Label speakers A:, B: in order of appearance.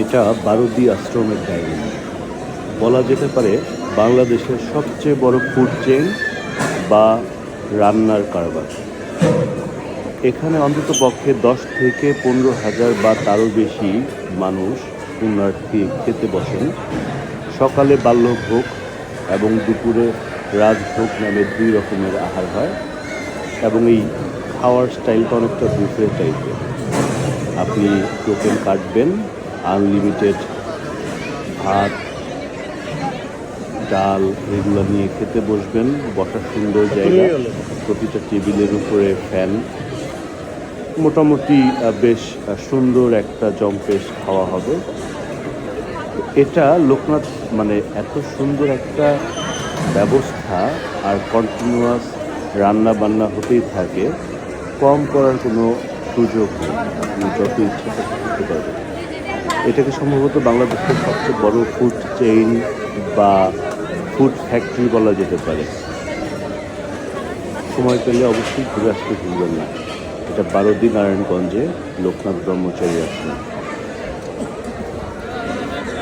A: এটা বারুদি আশ্রমের ডাইনিং। বলা যেতে পারে বাংলাদেশের সবচেয়ে বড় ফুড চেইন বা রান্নার কারবার। এখানে অন্তত পক্ষে 10 থেকে 15,000 বা তারও বেশি মানুষ পুণ্যার্থী খেতে বসেন। সকালে বাল্যভোগ এবং দুপুরে রাজভোগ নামে 2 রকমের আহার হয় এবং এই খাওয়ার স্টাইলটা অনেকটা বুফে টাইপের। আপনি টোকেন কাটবেন, আনলিমিটেড ভাত, ডাল এগুলো নিয়ে খেতে বসবেন। বসার সুন্দর জায়গা, প্রতিটা টেবিলের উপরে ফ্যান। মোটামুটি বেশ সুন্দর একটা জম্পেশ খাওয়া হবে। এটা লোকনাথ মানে এত সুন্দর একটা ব্যবস্থা আর কন্টিনিউয়াস রান্না বান্না হতেই থাকে, কম করার কোনো সুযোগ নেই। আপনি যত ইচ্ছা তত করতে পারবেন। এটাকে সম্ভবত বাংলাদেশের সবচেয়ে বড় ফুড চেইন বা ফুড ফ্যাক্টরি বলা যেতে পারে। সময় পেলে অবশ্যই ঘুরে আসতে ভুলবেন না। এটা বারুদি নারায়ণগঞ্জে লোকনাথ ব্রহ্মচারী আশ্রম।